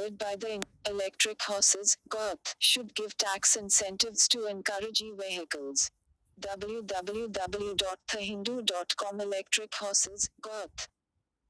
powered by the electric horses, GOT, should give tax incentives to encourage e-vehicles. www.thehindu.com Electric horses, GOT,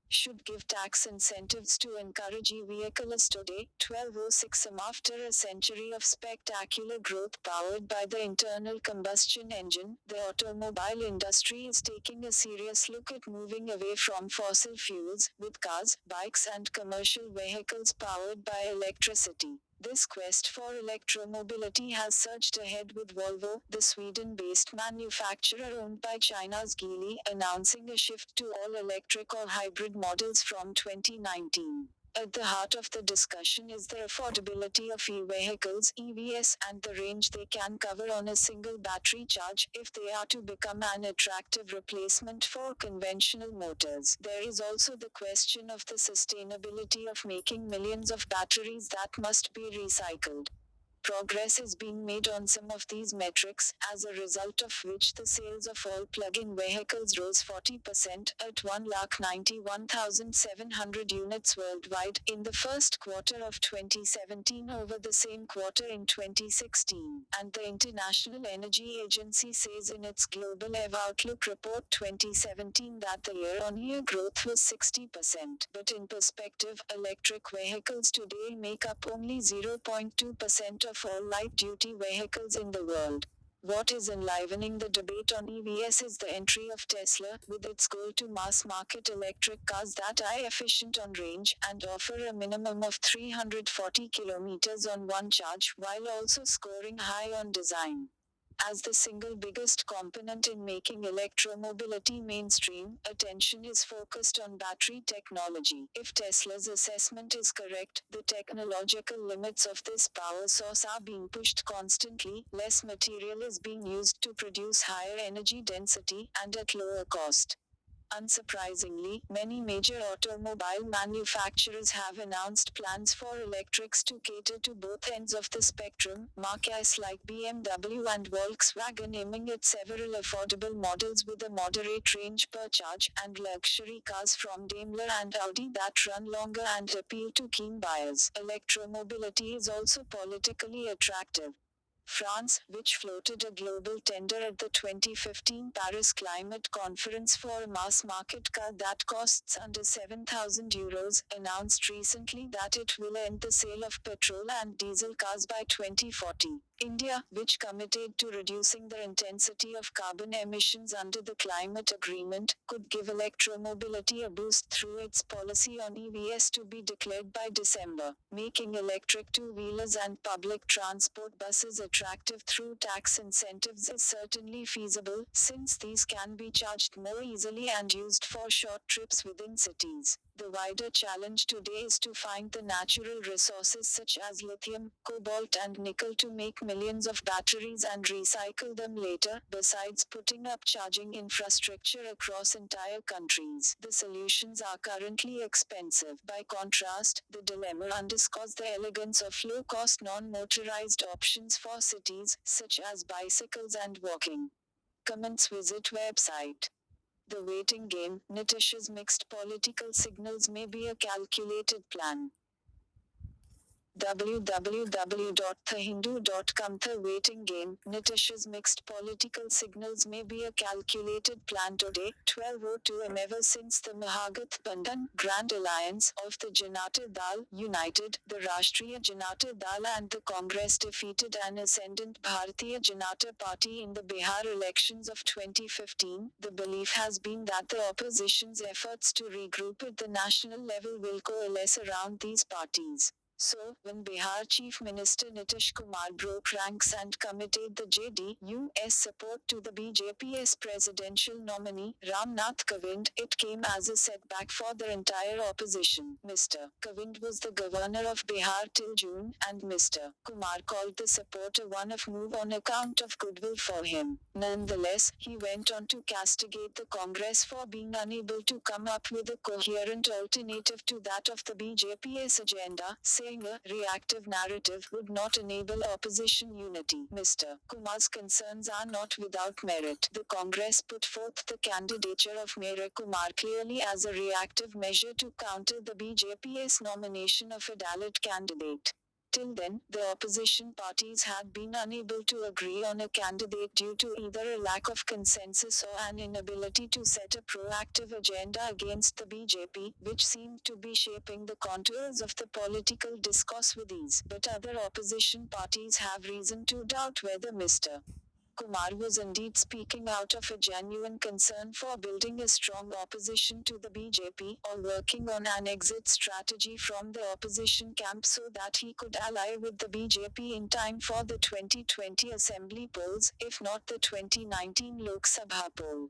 should give tax incentives to encourage e-vehicles today, 12:06 am. After a century of spectacular growth powered by the internal combustion engine, the automobile industry is taking a serious look at moving away from fossil fuels, with cars, bikes and commercial vehicles powered by electricity. This quest for electromobility has surged ahead with Volvo, the Sweden-based manufacturer owned by China's Geely, announcing a shift to all-electric or hybrid models from 2019. At the heart of the discussion is the affordability of e-vehicles (EVs) and the range they can cover on a single battery charge, if they are to become an attractive replacement for conventional motors. There is also the question of the sustainability of making millions of batteries that must be recycled. Progress is being made on some of these metrics, as a result of which the sales of all plug-in vehicles rose 40% at 191,700 units worldwide in the first quarter of 2017 over the same quarter in 2016. And the International Energy Agency says in its Global EV Outlook Report 2017 that the year-on-year growth was 60%. But in perspective, electric vehicles today make up only 0.2% of all light-duty vehicles in the world. What is enlivening the debate on EVs is the entry of Tesla, with its goal to mass-market electric cars that are efficient on range, and offer a minimum of 340 kilometers on one charge, while also scoring high on design. As the single biggest component in making electromobility mainstream, attention is focused on battery technology. If Tesla's assessment is correct, the technological limits of this power source are being pushed constantly, less material is being used to produce higher energy density, and at lower cost. Unsurprisingly, many major automobile manufacturers have announced plans for electrics to cater to both ends of the spectrum, marques like BMW and Volkswagen aiming at several affordable models with a moderate range per charge, and luxury cars from Daimler and Audi that run longer and appeal to keen buyers. Electromobility is also politically attractive. France, which floated a global tender at the 2015 Paris Climate Conference for a mass-market car that costs under €7,000, announced recently that it will end the sale of petrol and diesel cars by 2040. India, which committed to reducing the intensity of carbon emissions under the climate agreement, could give electromobility a boost through its policy on EVs to be declared by December. Making electric two-wheelers and public transport buses attractive through tax incentives is certainly feasible, since these can be charged more easily and used for short trips within cities. The wider challenge today is to find the natural resources such as lithium, cobalt and nickel to make millions of batteries and recycle them later, besides putting up charging infrastructure across entire countries. The solutions are currently expensive. By contrast, the dilemma underscores the elegance of low-cost non-motorized options for cities, such as bicycles and walking. Comments. Visit website. The Waiting Game, Nitish's mixed political signals may be a calculated plan. www.thehindu.com The Waiting Game, Nitish's mixed political signals may be a calculated plan today, 12:02 am. Ever since the Mahagathbandhan, Grand Alliance, of the Janata Dal, United, the Rashtriya Janata Dal and the Congress defeated an ascendant Bharatiya Janata Party in the Bihar elections of 2015, the belief has been that the opposition's efforts to regroup at the national level will coalesce around these parties. So, when Bihar Chief Minister Nitish Kumar broke ranks and committed the JDU's support to the BJP's presidential nominee, Ram Nath Kovind, it came as a setback for the entire opposition. Mr. Kovind was the governor of Bihar till June, and Mr. Kumar called the support a one-off move on account of goodwill for him. Nonetheless, he went on to castigate the Congress for being unable to come up with a coherent alternative to that of the BJP's agenda, saying saying a reactive narrative would not enable opposition unity. Mr. Kumar's concerns are not without merit. The Congress put forth the candidature of Meera Kumar clearly as a reactive measure to counter the BJP's nomination of a Dalit candidate. Till then, the opposition parties had been unable to agree on a candidate due to either a lack of consensus or an inability to set a proactive agenda against the BJP, which seemed to be shaping the contours of the political discourse with ease. But other opposition parties have reason to doubt whether Mr. Kumar was indeed speaking out of a genuine concern for building a strong opposition to the BJP, or working on an exit strategy from the opposition camp so that he could ally with the BJP in time for the 2020 assembly polls, if not the 2019 Lok Sabha poll.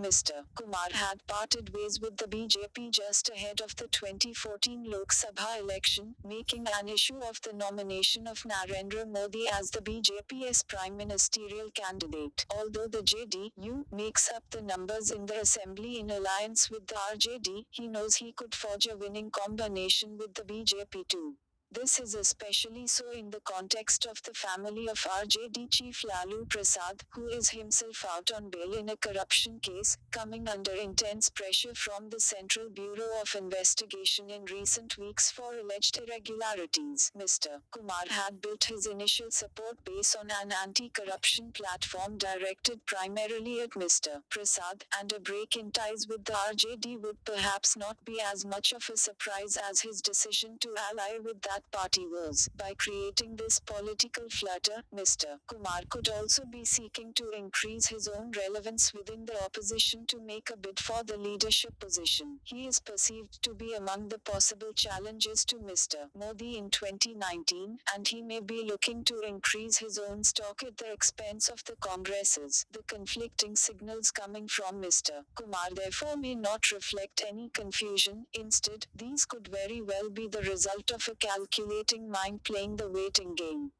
Mr. Kumar had parted ways with the BJP just ahead of the 2014 Lok Sabha election, making an issue of the nomination of Narendra Modi as the BJP's prime ministerial candidate. Although the JDU makes up the numbers in the assembly in alliance with the RJD, he knows he could forge a winning combination with the BJP too. This is especially so in the context of the family of RJD chief Lalu Prasad, who is himself out on bail in a corruption case, coming under intense pressure from the Central Bureau of Investigation in recent weeks for alleged irregularities. Mr. Kumar had built his initial support base on an anti-corruption platform directed primarily at Mr. Prasad, and a break in ties with the RJD would perhaps not be as much of a surprise as his decision to ally with that party was. By creating this political flutter, Mr. Kumar could also be seeking to increase his own relevance within the opposition to make a bid for the leadership position. He is perceived to be among the possible challenges to Mr. Modi in 2019, and he may be looking to increase his own stock at the expense of the Congress's. The conflicting signals coming from Mr. Kumar therefore may not reflect any confusion. Instead, these could very well be the result of a calculating mind playing the waiting game.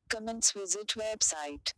Comments. Visit website.